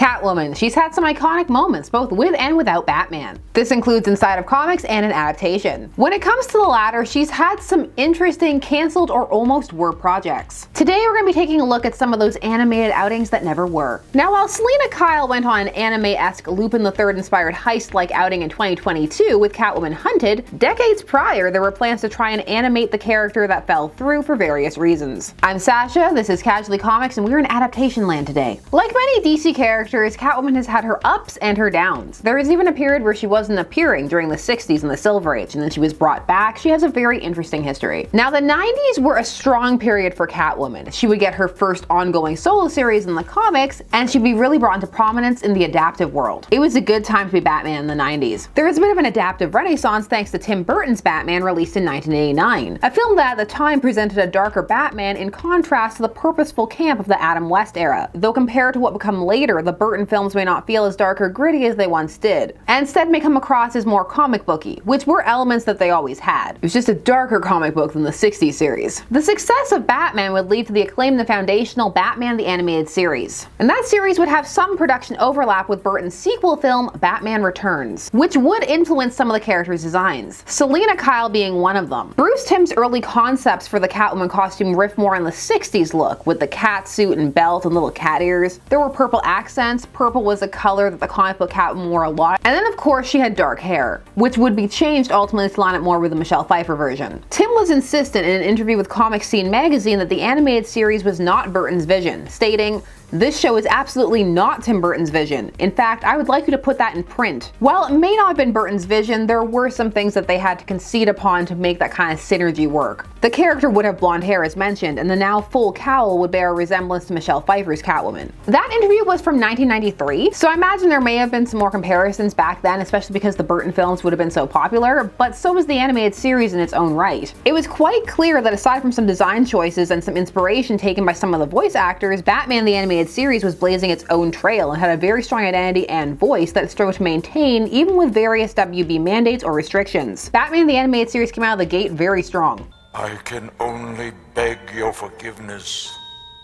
Catwoman. She's had some iconic moments, both with and without Batman. This includes inside of comics and an adaptation. When it comes to the latter, she's had some interesting canceled or almost were projects. Today we're going to be taking a look at some of those animated outings that never were. Now, while Selina Kyle went on an anime-esque Lupin III inspired heist-like outing in 2022 with Catwoman Hunted, decades prior there were plans to try and animate the character that fell through for various reasons. I'm Sasha, this is Casually Comics, and we're in adaptation land today. Like many DC characters, Catwoman has had her ups and her downs. There is even a period where she wasn't appearing during the 60s and the Silver Age, and then she was brought back. She has a very interesting history. Now, the 90s were a strong period for Catwoman. She would get her first ongoing solo series in the comics, and she'd be really brought into prominence in the adaptive world. It was a good time to be Batman in the 90s. There was a bit of an adaptive renaissance thanks to Tim Burton's Batman, released in 1989, a film that at the time presented a darker Batman in contrast to the purposeful camp of the Adam West era, though compared to what would come later, the Burton films may not feel as dark or gritty as they once did, and instead may come across as more comic booky, which were elements that they always had. It was just a darker comic book than the 60s series. The success of Batman would lead to the acclaimed and foundational Batman the Animated Series, and that series would have some production overlap with Burton's sequel film Batman Returns, which would influence some of the characters' designs, Selina Kyle being one of them. Bruce Timm's early concepts for the Catwoman costume riff more on the 60s look, with the cat suit and belt and little cat ears. There were purple accents. Purple was a color that the comic book Catwoman wore a lot. And then of course she had dark hair, which would be changed ultimately to line up more with the Michelle Pfeiffer version. Tim was insistent in an interview with Comic Scene magazine that the animated series was not Burton's vision, stating, "This show is absolutely not Tim Burton's vision. In fact, I would like you to put that in print." While it may not have been Burton's vision, there were some things that they had to concede upon to make that kind of synergy work. The character would have blonde hair as mentioned, and the now full cowl would bear a resemblance to Michelle Pfeiffer's Catwoman. That interview was from 1993, so I imagine there may have been some more comparisons back then, especially because the Burton films would have been so popular, but so was the animated series in its own right. It was quite clear that aside from some design choices and some inspiration taken by some of the voice actors, Batman the Animated Series was blazing its own trail and had a very strong identity and voice that it strove to maintain even with various WB mandates or restrictions. Batman the Animated Series came out of the gate very strong. I can only beg your forgiveness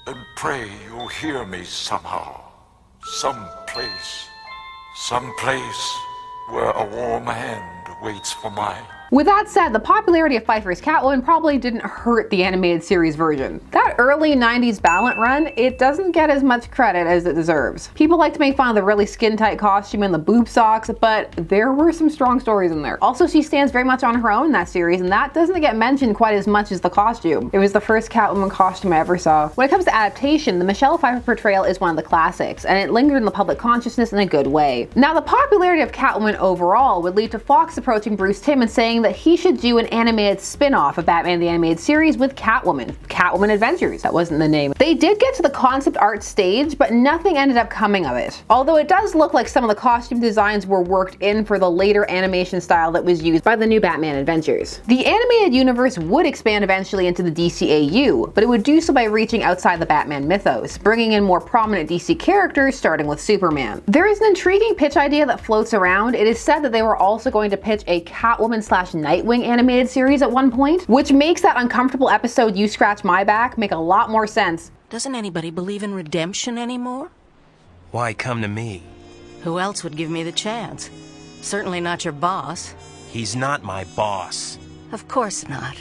and pray you'll hear me somehow. Someplace where a warm hand waits for mine. With that said, the popularity of Pfeiffer's Catwoman probably didn't hurt the animated series version. That early 90s Ballant run, it doesn't get as much credit as it deserves. People like to make fun of the really skin-tight costume and the boob socks, but there were some strong stories in there. Also, she stands very much on her own in that series, and that doesn't get mentioned quite as much as the costume. It was the first Catwoman costume I ever saw. When it comes to adaptation, the Michelle Pfeiffer portrayal is one of the classics, and it lingered in the public consciousness in a good way. Now, the popularity of Catwoman overall would lead to Fox approaching Bruce Timm and saying that he should do an animated spin-off of Batman the Animated Series with Catwoman. Catwoman Adventures, that wasn't the name. They did get to the concept art stage, but nothing ended up coming of it. Although it does look like some of the costume designs were worked in for the later animation style that was used by the new Batman Adventures. The animated universe would expand eventually into the DCAU, but it would do so by reaching outside the Batman mythos, bringing in more prominent DC characters, starting with Superman. There is an intriguing pitch idea that floats around. It is said that they were also going to pitch a Catwoman/Nightwing animated series at one point, which makes that uncomfortable episode You Scratch My Back make a lot more sense. Doesn't anybody believe in redemption anymore? Why come to me? Who else would give me the chance? Certainly not your boss. He's not my boss. Of course not.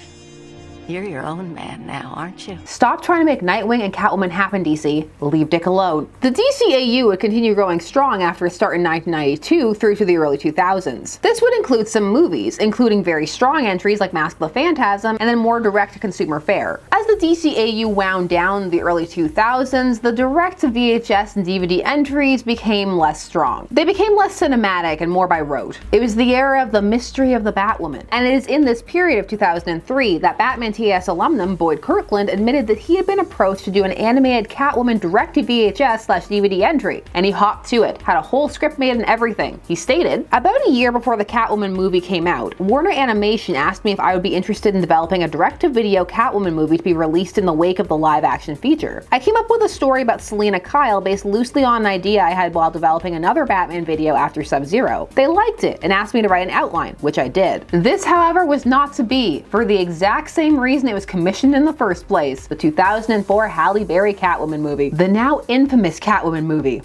You're your own man now, aren't you? Stop trying to make Nightwing and Catwoman happen, DC. Leave Dick alone. The DCAU would continue growing strong after its start in 1992 through to the early 2000s. This would include some movies, including very strong entries like Mask of the Phantasm, and then more direct-to-consumer fare. As the DCAU wound down in the early 2000s, the direct-to-VHS and DVD entries became less strong. They became less cinematic and more by rote. It was the era of the mystery of the Batwoman, and it is in this period of 2003 that Batman TAS alumnum Boyd Kirkland admitted that he had been approached to do an animated Catwoman direct-to-VHS/DVD entry, and he hopped to it, had a whole script made and everything. He stated, "About a year before the Catwoman movie came out, Warner Animation asked me if I would be interested in developing a direct-to-video Catwoman movie to be released in the wake of the live-action feature. I came up with a story about Selina Kyle based loosely on an idea I had while developing another Batman video after Sub-Zero. They liked it and asked me to write an outline, which I did. This, however, was not to be, for the exact same reason it was commissioned in the first place, the 2004 Halle Berry Catwoman movie, the now infamous Catwoman movie."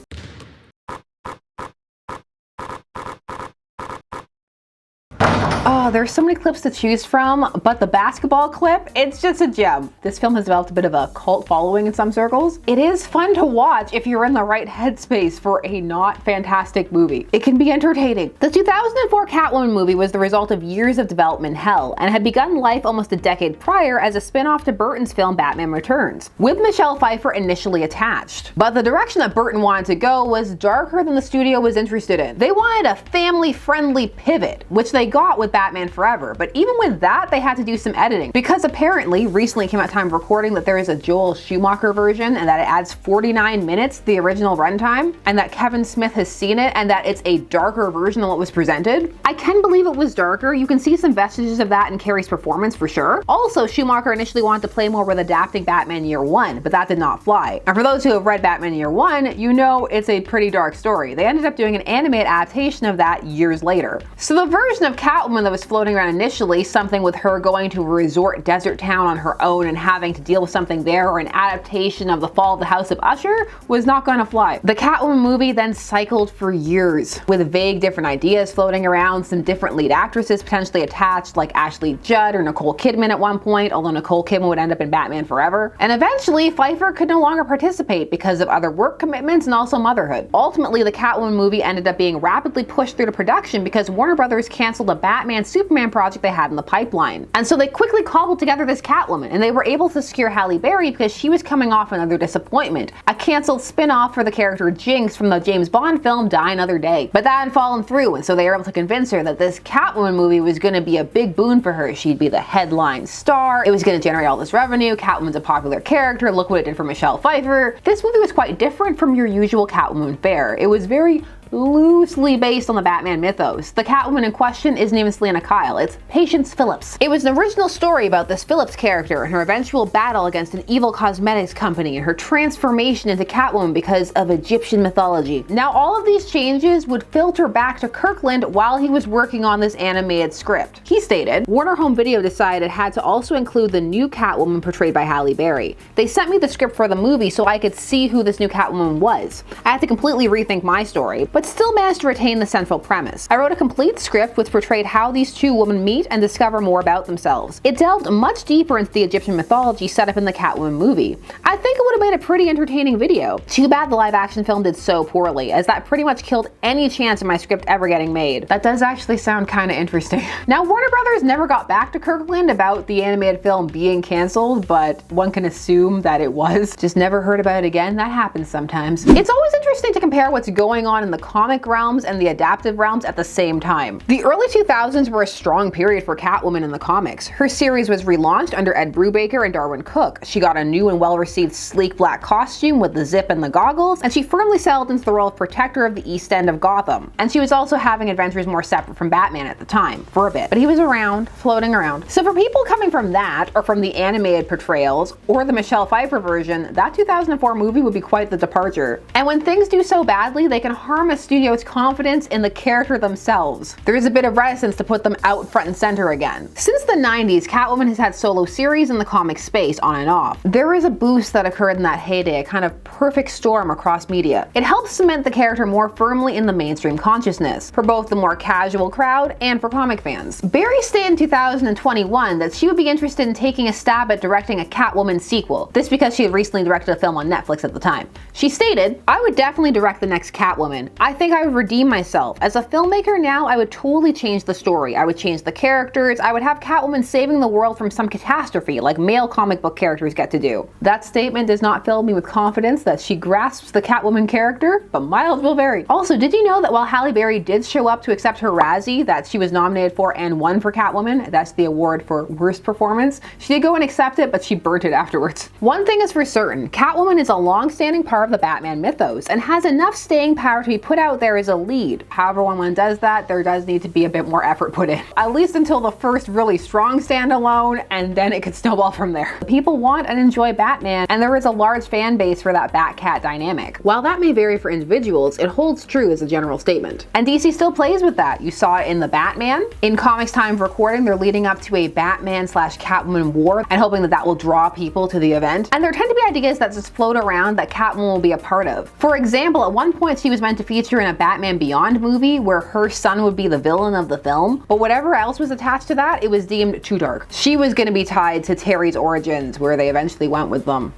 Oh, there's so many clips to choose from, but the basketball clip, it's just a gem. This film has developed a bit of a cult following in some circles. It is fun to watch if you're in the right headspace for a not fantastic movie. It can be entertaining. The 2004 Catwoman movie was the result of years of development hell and had begun life almost a decade prior as a spin-off to Burton's film Batman Returns, with Michelle Pfeiffer initially attached. But the direction that Burton wanted to go was darker than the studio was interested in. They wanted a family-friendly pivot, which they got with Batman Forever, but even with that, they had to do some editing, because apparently, recently came out time of recording that there is a Joel Schumacher version and that it adds 49 minutes to the original runtime, and that Kevin Smith has seen it and that it's a darker version than what was presented. I can believe it was darker. You can see some vestiges of that in Carrey's performance for sure. Also, Schumacher initially wanted to play more with adapting Batman Year One, but that did not fly. And for those who have read Batman Year One, you know it's a pretty dark story. They ended up doing an animated adaptation of that years later. So the version of Catwoman that was floating around initially, something with her going to a resort desert town on her own and having to deal with something there, or an adaptation of The Fall of the House of Usher, was not going to fly. The Catwoman movie then cycled for years, with vague different ideas floating around, some different lead actresses potentially attached, like Ashley Judd or Nicole Kidman at one point, although Nicole Kidman would end up in Batman Forever. And eventually, Pfeiffer could no longer participate because of other work commitments and also motherhood. Ultimately, the Catwoman movie ended up being rapidly pushed through to production because Warner Brothers canceled a Batman-Superman project they had in the pipeline. And so they quickly cobbled together this Catwoman, and they were able to secure Halle Berry because she was coming off another disappointment, a canceled spin-off for the character Jinx from the James Bond film Die Another Day. But that had fallen through, and so they were able to convince her that this Catwoman movie was going to be a big boon for her. She'd be the headline star, it was going to generate all this revenue, Catwoman's a popular character, look what it did for Michelle Pfeiffer. This movie was quite different from your usual Catwoman fare. It was very loosely based on the Batman mythos. The Catwoman in question isn't even Selina Kyle, it's Patience Phillips. It was an original story about this Phillips character and her eventual battle against an evil cosmetics company and her transformation into Catwoman because of Egyptian mythology. Now, all of these changes would filter back to Kirkland while he was working on this animated script. He stated, Warner Home Video decided it had to also include the new Catwoman portrayed by Halle Berry. They sent me the script for the movie so I could see who this new Catwoman was. I had to completely rethink my story, but still managed to retain the central premise. I wrote a complete script which portrayed how these two women meet and discover more about themselves. It delved much deeper into the Egyptian mythology set up in the Catwoman movie. I think it would have made a pretty entertaining video. Too bad the live action film did so poorly, as that pretty much killed any chance of my script ever getting made. That does actually sound kind of interesting. Now, Warner Brothers never got back to Kirkland about the animated film being canceled, but one can assume that it was. Just never heard about it again. That happens sometimes. It's always interesting to compare what's going on in the comic realms and the adaptive realms at the same time. The early 2000s were a strong period for Catwoman in the comics. Her series was relaunched under Ed Brubaker and Darwin Cook. She got a new and well-received sleek black costume with the zip and the goggles, and she firmly settled into the role of protector of the East End of Gotham. And she was also having adventures more separate from Batman at the time, for a bit. But he was around, floating around. So for people coming from that, or from the animated portrayals, or the Michelle Pfeiffer version, that 2004 movie would be quite the departure. And when things do so badly, they can harm a studio's confidence in the character themselves. There is a bit of reticence to put them out front and center again. Since the 90s, Catwoman has had solo series in the comic space on and off. There is a boost that occurred in that heyday, a kind of perfect storm across media. It helps cement the character more firmly in the mainstream consciousness, for both the more casual crowd and for comic fans. Berry stated in 2021 that she would be interested in taking a stab at directing a Catwoman sequel. This because she had recently directed a film on Netflix at the time. She stated, I would definitely direct the next Catwoman. I think I would redeem myself. As a filmmaker now, I would totally change the story. I would change the characters. I would have Catwoman saving the world from some catastrophe like male comic book characters get to do. That statement does not fill me with confidence that she grasps the Catwoman character, but miles will vary. Also, did you know that while Halle Berry did show up to accept her Razzie that she was nominated for and won for Catwoman, that's the award for worst performance, she did go and accept it, but she burnt it afterwards. One thing is for certain, Catwoman is a long-standing part of the Batman mythos and has enough staying power to be put out there as a lead. However, when one does that, there does need to be a bit more effort put in. At least until the first really strong standalone, and then it could snowball from there. People want and enjoy Batman, and there is a large fan base for that Bat-Cat dynamic. While that may vary for individuals, it holds true as a general statement. And DC still plays with that. You saw it in the Batman. In comics time of recording, they're leading up to a Batman/Catwoman war and hoping that that will draw people to the event. And there tend to be ideas that just float around that Catwoman will be a part of. For example, at one point she was meant to feature feature in a Batman Beyond movie where her son would be the villain of the film, but whatever else was attached to that, it was deemed too dark. She was going to be tied to Terry's origins, where they eventually went with them.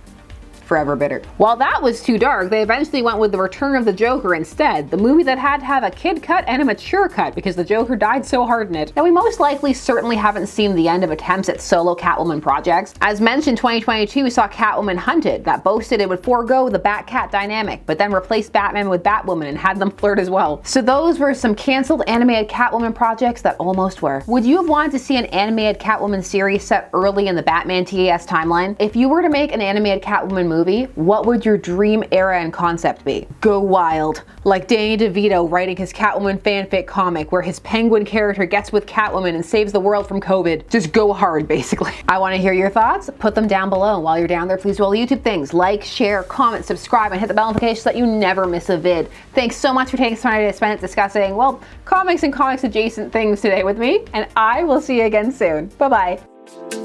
Forever Bitter. While that was too dark, they eventually went with The Return of the Joker instead, the movie that had to have a kid cut and a mature cut because the Joker died so hard in it. Now we most likely certainly haven't seen the end of attempts at solo Catwoman projects. As mentioned, 2022 we saw Catwoman Hunted that boasted it would forego the Bat-Cat dynamic, but then replaced Batman with Batwoman and had them flirt as well. So those were some cancelled animated Catwoman projects that almost were. Would you have wanted to see an animated Catwoman series set early in the Batman TAS timeline? If you were to make an animated Catwoman movie, what would your dream era and concept be? Go wild, like Danny DeVito writing his Catwoman fanfic comic where his penguin character gets with Catwoman and saves the world from COVID. Just go hard, basically. I want to hear your thoughts. Put them down below. While you're down there, please do all the YouTube things. Like, share, comment, subscribe, and hit the bell notification so that you never miss a vid. Thanks so much for taking some time to spend it discussing, well, comics and comics adjacent things today with me, and I will see you again soon. Bye-bye.